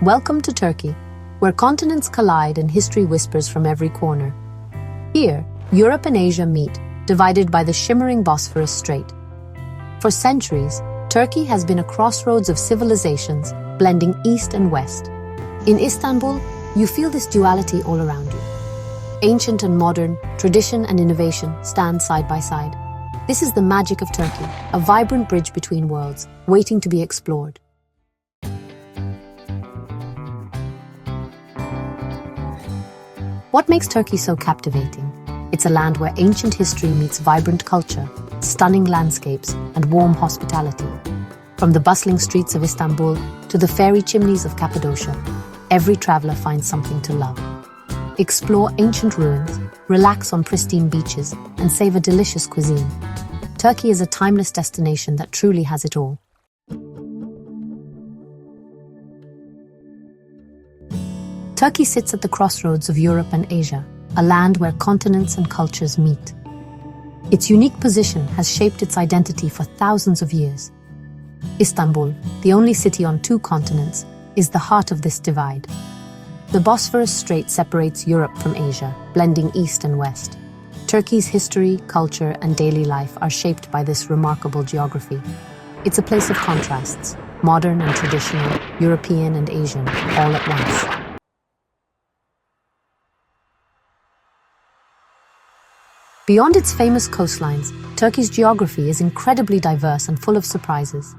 Welcome to Turkey, where continents collide and history whispers from every corner. Here, Europe and Asia meet, divided by the shimmering Bosphorus Strait. For centuries, Turkey has been a crossroads of civilizations, blending east and west. In Istanbul, you feel this duality all around you. Ancient and modern, tradition and innovation stand side by side. This is the magic of Turkey, a vibrant bridge between worlds, waiting to be explored. What makes Turkey so captivating? It's a land where ancient history meets vibrant culture, stunning landscapes, and warm hospitality. From the bustling streets of Istanbul to the fairy chimneys of Cappadocia, every traveler finds something to love. Explore ancient ruins, relax on pristine beaches, and savor delicious cuisine. Turkey is a timeless destination that truly has it all. Turkey sits at the crossroads of Europe and Asia, a land where continents and cultures meet. Its unique position has shaped its identity for thousands of years. Istanbul, the only city on two continents, is the heart of this divide. The Bosphorus Strait separates Europe from Asia, blending east and west. Turkey's history, culture, and daily life are shaped by this remarkable geography. It's a place of contrasts, modern and traditional, European and Asian, all at once. Beyond its famous coastlines, Turkey's geography is incredibly diverse and full of surprises.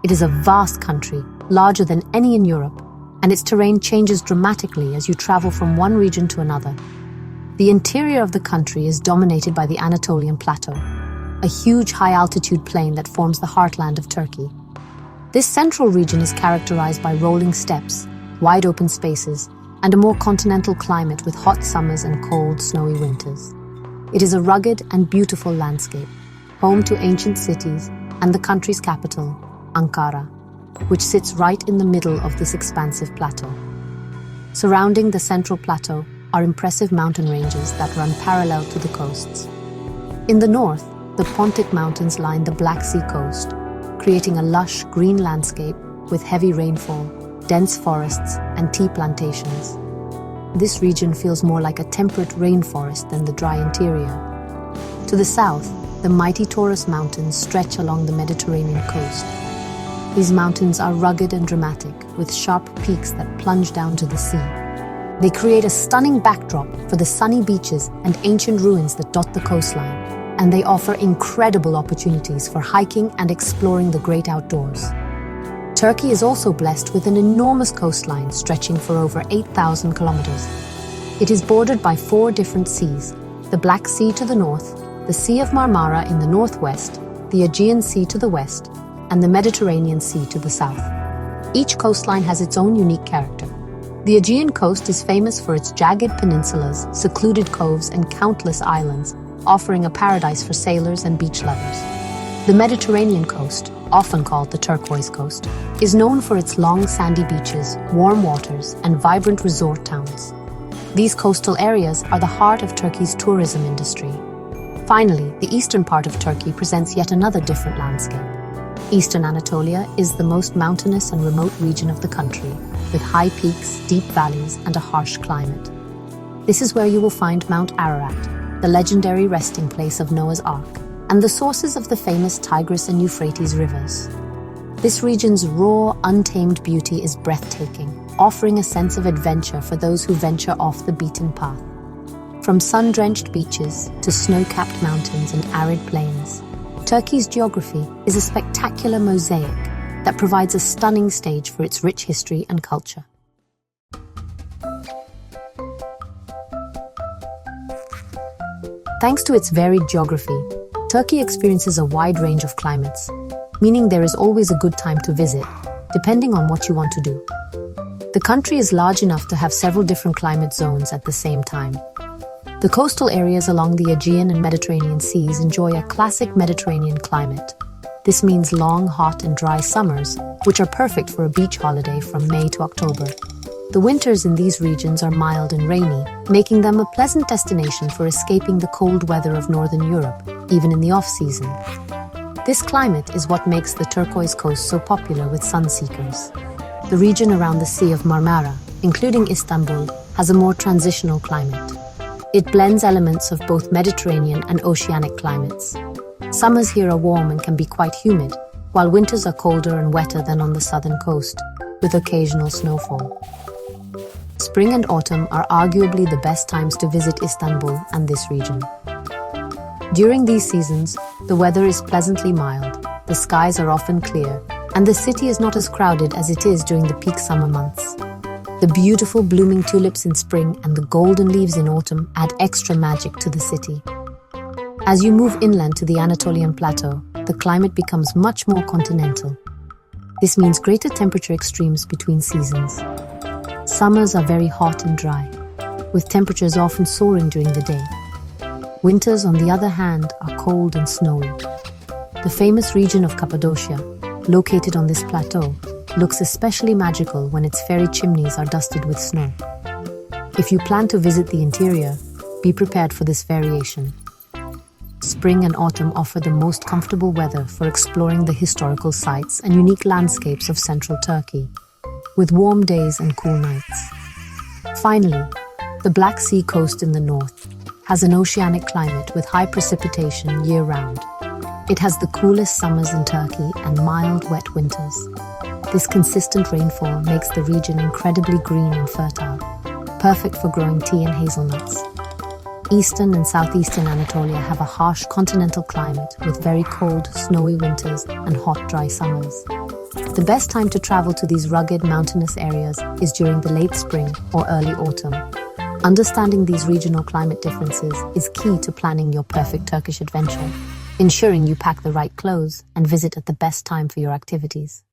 It is a vast country, larger than any in Europe, and its terrain changes dramatically as you travel from one region to another. The interior of the country is dominated by the Anatolian Plateau, a huge high-altitude plain that forms the heartland of Turkey. This central region is characterized by rolling steppes, wide open spaces, and a more continental climate with hot summers and cold, snowy winters. It is a rugged and beautiful landscape, home to ancient cities and the country's capital, Ankara, which sits right in the middle of this expansive plateau. Surrounding the central plateau are impressive mountain ranges that run parallel to the coasts. In the north, the Pontic Mountains line the Black Sea coast, creating a lush green landscape with heavy rainfall, dense forests, and tea plantations. This region feels more like a temperate rainforest than the dry interior. To the south, the mighty Taurus Mountains stretch along the Mediterranean coast. These mountains are rugged and dramatic, with sharp peaks that plunge down to the sea. They create a stunning backdrop for the sunny beaches and ancient ruins that dot the coastline, and they offer incredible opportunities for hiking and exploring the great outdoors. Turkey is also blessed with an enormous coastline stretching for over 8,000 kilometers. It is bordered by 4 different seas: the Black Sea to the north, the Sea of Marmara in the northwest, the Aegean Sea to the west, and the Mediterranean Sea to the south. Each coastline has its own unique character. The Aegean coast is famous for its jagged peninsulas, secluded coves, and countless islands, offering a paradise for sailors and beach lovers. The Mediterranean coast, often called the Turquoise Coast, is known for its long sandy beaches, warm waters, and vibrant resort towns. These coastal areas are the heart of Turkey's tourism industry. Finally, the eastern part of Turkey presents yet another different landscape. Eastern Anatolia is the most mountainous and remote region of the country, with high peaks, deep valleys, and a harsh climate. This is where you will find Mount Ararat, the legendary resting place of Noah's Ark, and the sources of the famous Tigris and Euphrates rivers. This region's raw, untamed beauty is breathtaking, offering a sense of adventure for those who venture off the beaten path. From sun-drenched beaches to snow-capped mountains and arid plains, Turkey's geography is a spectacular mosaic that provides a stunning stage for its rich history and culture. Thanks to its varied geography, Turkey experiences a wide range of climates, meaning there is always a good time to visit, depending on what you want to do. The country is large enough to have several different climate zones at the same time. The coastal areas along the Aegean and Mediterranean seas enjoy a classic Mediterranean climate. This means long, hot, and dry summers, which are perfect for a beach holiday from May to October. The winters in these regions are mild and rainy, making them a pleasant destination for escaping the cold weather of Northern Europe, even in the off-season. This climate is what makes the Turquoise Coast so popular with sun-seekers. The region around the Sea of Marmara, including Istanbul, has a more transitional climate. It blends elements of both Mediterranean and oceanic climates. Summers here are warm and can be quite humid, while winters are colder and wetter than on the southern coast, with occasional snowfall. Spring and autumn are arguably the best times to visit Istanbul and this region. During these seasons, the weather is pleasantly mild, the skies are often clear, and the city is not as crowded as it is during the peak summer months. The beautiful blooming tulips in spring and the golden leaves in autumn add extra magic to the city. As you move inland to the Anatolian plateau, the climate becomes much more continental. This means greater temperature extremes between seasons. Summers are very hot and dry, with temperatures often soaring during the day. Winters, on the other hand, are cold and snowy. The famous region of Cappadocia, located on this plateau, looks especially magical when its fairy chimneys are dusted with snow. If you plan to visit the interior, be prepared for this variation. Spring and autumn offer the most comfortable weather for exploring the historical sites and unique landscapes of central Turkey, with warm days and cool nights. Finally, the Black Sea coast in the north has an oceanic climate with high precipitation year-round. It has the coolest summers in Turkey and mild, wet winters. This consistent rainfall makes the region incredibly green and fertile, perfect for growing tea and hazelnuts. Eastern and southeastern Anatolia have a harsh continental climate with very cold, snowy winters and hot, dry summers. The best time to travel to these rugged, mountainous areas is during the late spring or early autumn. Understanding these regional climate differences is key to planning your perfect Turkish adventure, ensuring you pack the right clothes and visit at the best time for your activities.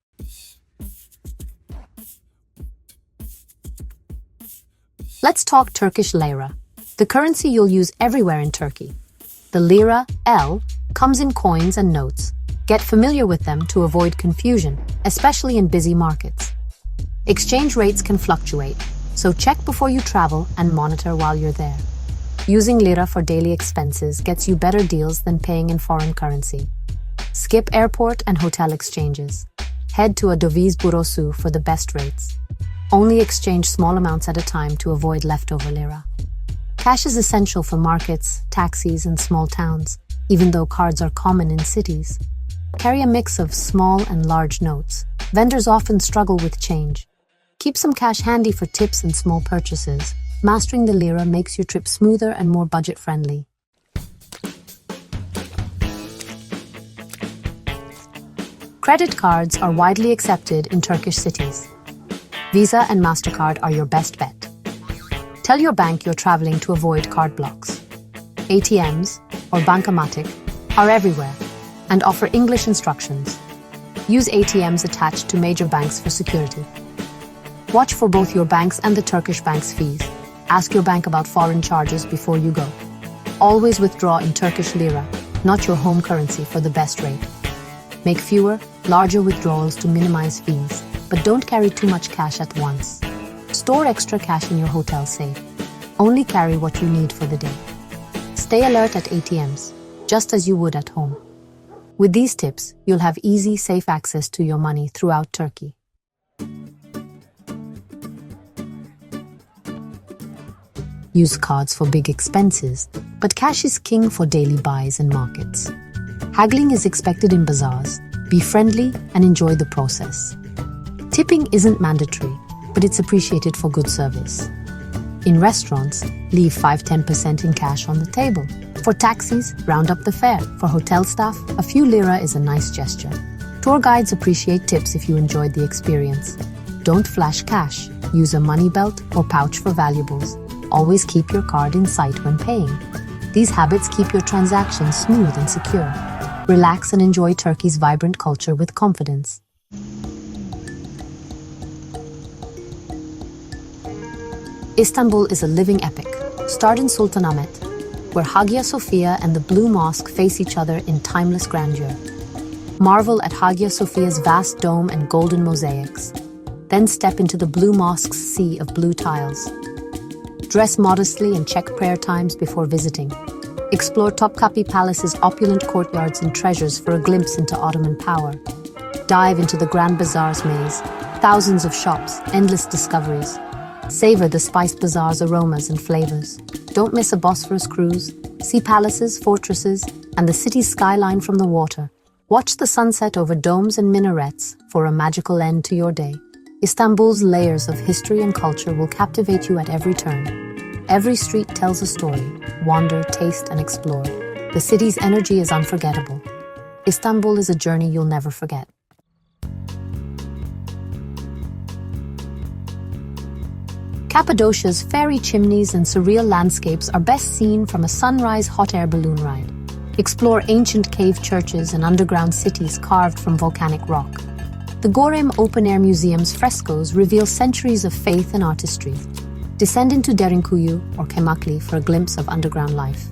Let's talk Turkish lira, the currency you'll use everywhere in Turkey. The lira, L, comes in coins and notes. Get familiar with them to avoid confusion, especially in busy markets. Exchange rates can fluctuate, so check before you travel and monitor while you're there. Using lira for daily expenses gets you better deals than paying in foreign currency. Skip airport and hotel exchanges. Head to a döviz bürosu for the best rates. Only exchange small amounts at a time to avoid leftover lira. Cash is essential for markets, taxis, and small towns, even though cards are common in cities. Carry a mix of small and large notes. Vendors often struggle with change. Keep some cash handy for tips and small purchases. Mastering the lira makes your trip smoother and more budget-friendly. Credit cards are widely accepted in Turkish cities. Visa and MasterCard are your best bet. Tell your bank you're traveling to avoid card blocks. ATMs, or Bankomatik, are everywhere and offer English instructions. Use ATMs attached to major banks for security. Watch for both your bank's and the Turkish bank's fees. Ask your bank about foreign charges before you go. Always withdraw in Turkish lira, not your home currency, for the best rate. Make fewer, larger withdrawals to minimize fees, but don't carry too much cash at once. Store extra cash in your hotel safe. Only carry what you need for the day. Stay alert at ATMs, just as you would at home. With these tips, you'll have easy, safe access to your money throughout Turkey. Use cards for big expenses, but cash is king for daily buys and markets. Haggling is expected in bazaars. Be friendly and enjoy the process. Tipping isn't mandatory, but it's appreciated for good service. In restaurants, leave 5–10% in cash on the table. For taxis, round up the fare. For hotel staff, a few lira is a nice gesture. Tour guides appreciate tips if you enjoyed the experience. Don't flash cash. Use a money belt or pouch for valuables. Always keep your card in sight when paying. These habits keep your transactions smooth and secure. Relax and enjoy Turkey's vibrant culture with confidence. Istanbul is a living epic. Start in Sultanahmet, where Hagia Sophia and the Blue Mosque face each other in timeless grandeur. Marvel at Hagia Sophia's vast dome and golden mosaics. Then step into the Blue Mosque's sea of blue tiles. Dress modestly and check prayer times before visiting. Explore Topkapi Palace's opulent courtyards and treasures for a glimpse into Ottoman power. Dive into the Grand Bazaar's maze, Thousands of shops, endless discoveries. Savor the Spice Bazaar's aromas and flavors. Don't miss a Bosphorus cruise. See palaces, fortresses, and the city's skyline from the water. Watch the sunset over domes and minarets for a magical end to your day. Istanbul's layers of history and culture will captivate you at every turn. Every street tells a story. Wander, taste, and explore. The city's energy is unforgettable. Istanbul is a journey you'll never forget. Cappadocia's fairy chimneys and surreal landscapes are best seen from a sunrise hot air balloon ride. Explore ancient cave churches and underground cities carved from volcanic rock. The Gorem Open Air Museum's frescoes reveal centuries of faith and artistry. Descend into Derinkuyu or Kemakli for a glimpse of underground life.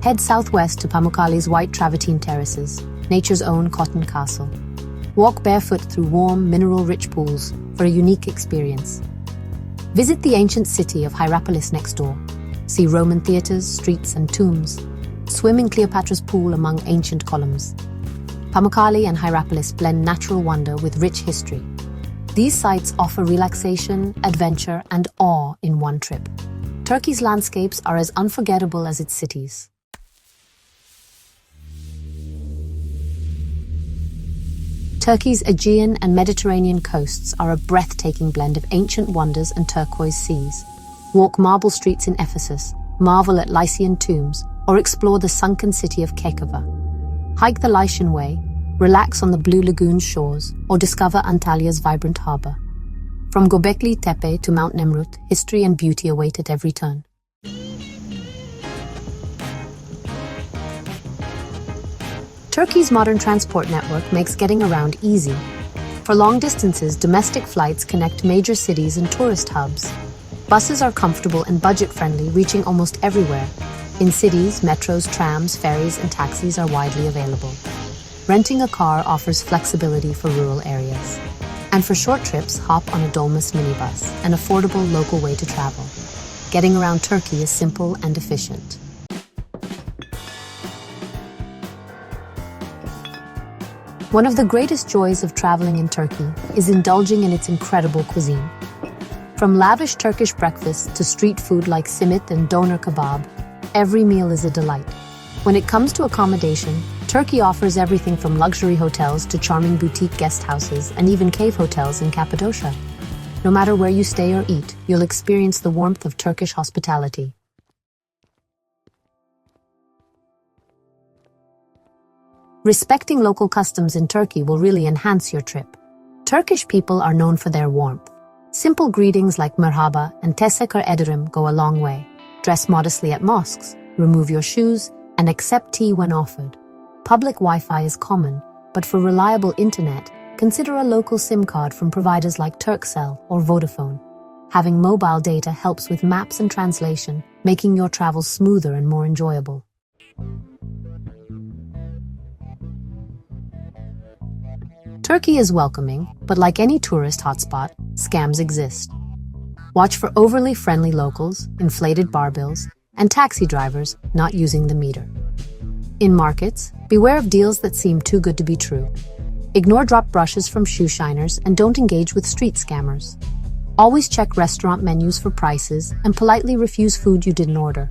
Head southwest to Pamukkale's white travertine terraces, nature's own cotton castle. Walk barefoot through warm, mineral-rich pools for a unique experience. Visit the ancient city of Hierapolis next door. See Roman theaters, streets, and tombs. Swim in Cleopatra's pool among ancient columns. Pamukkale and Hierapolis blend natural wonder with rich history. These sites offer relaxation, adventure, and awe in one trip. Turkey's landscapes are as unforgettable as its cities. Turkey's Aegean and Mediterranean coasts are a breathtaking blend of ancient wonders and turquoise seas. Walk marble streets in Ephesus, marvel at Lycian tombs, or explore the sunken city of Kekava. Hike the Lycian Way, relax on the Blue Lagoon's shores, or discover Antalya's vibrant harbor. From Göbekli Tepe to Mount Nemrut, history and beauty await at every turn. Turkey's modern transport network makes getting around easy. For long distances, domestic flights connect major cities and tourist hubs. Buses are comfortable and budget-friendly, reaching almost everywhere. In cities, metros, trams, ferries, and taxis are widely available. Renting a car offers flexibility for rural areas. And for short trips, hop on a Dolmus minibus, an affordable local way to travel. Getting around Turkey is simple and efficient. One of the greatest joys of traveling in Turkey is indulging in its incredible cuisine. From lavish Turkish breakfasts to street food like simit and doner kebab, every meal is a delight. When it comes to accommodation, Turkey offers everything from luxury hotels to charming boutique guest houses and even cave hotels in Cappadocia. No matter where you stay or eat, you'll experience the warmth of Turkish hospitality. Respecting local customs in Turkey will really enhance your trip. Turkish people are known for their warmth. Simple greetings like merhaba and teşekkür ederim go a long way. Dress modestly at mosques, remove your shoes, and accept tea when offered. Public Wi-Fi is common, but for reliable internet, consider a local SIM card from providers like Turkcell or Vodafone. Having mobile data helps with maps and translation, making your travels smoother and more enjoyable. Turkey is welcoming, but like any tourist hotspot, scams exist. Watch for overly friendly locals, inflated bar bills, and taxi drivers not using the meter. In markets, beware of deals that seem too good to be true. Ignore drop brushes from shoe shiners and don't engage with street scammers. Always check restaurant menus for prices and politely refuse food you didn't order.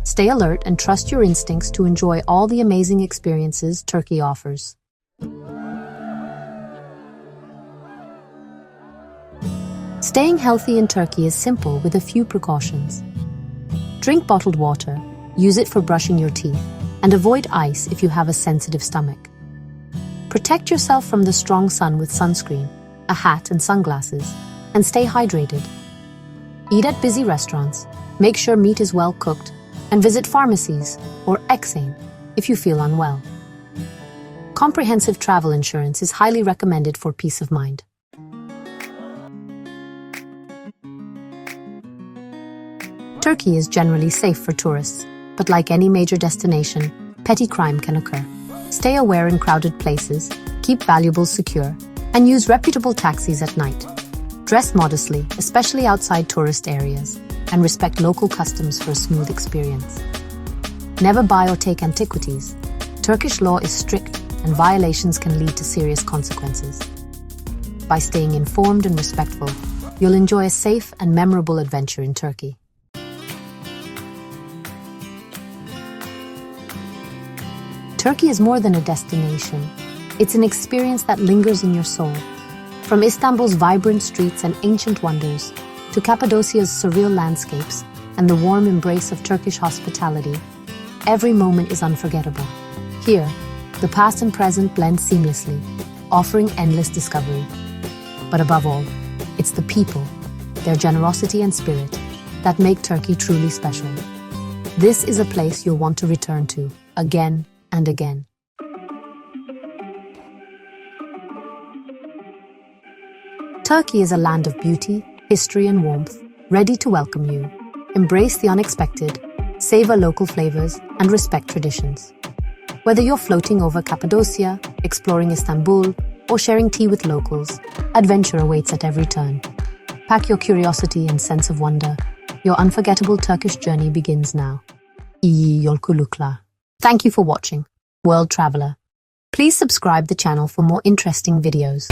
Stay alert and trust your instincts to enjoy all the amazing experiences Turkey offers. Staying healthy in Turkey is simple with a few precautions. Drink bottled water, use it for brushing your teeth, and avoid ice if you have a sensitive stomach. Protect yourself from the strong sun with sunscreen, a hat and sunglasses, and stay hydrated. Eat at busy restaurants, make sure meat is well cooked, and visit pharmacies or Exane if you feel unwell. Comprehensive travel insurance is highly recommended for peace of mind. Turkey is generally safe for tourists, but like any major destination, petty crime can occur. Stay aware in crowded places, keep valuables secure, and use reputable taxis at night. Dress modestly, especially outside tourist areas, and respect local customs for a smooth experience. Never buy or take antiquities. Turkish law is strict, and violations can lead to serious consequences. by staying informed and respectful, you'll enjoy a safe and memorable adventure in Turkey. Turkey is more than a destination. It's an experience that lingers in your soul. From Istanbul's vibrant streets and ancient wonders, to Cappadocia's surreal landscapes and the warm embrace of Turkish hospitality, every moment is unforgettable. Here, the past and present blend seamlessly, offering endless discovery. But above all, it's the people, their generosity and spirit, that make Turkey truly special. This is a place you'll want to return to again and again. Turkey is a land of beauty, history, and warmth, ready to welcome you. Embrace the unexpected, savor local flavors, and respect traditions. Whether you're floating over Cappadocia, exploring Istanbul, or sharing tea with locals, adventure awaits at every turn. Pack your curiosity and sense of wonder. Your unforgettable Turkish journey begins now. İyi yolculuklar. Thank you for watching, World Traveler. Please subscribe the channel for more interesting videos.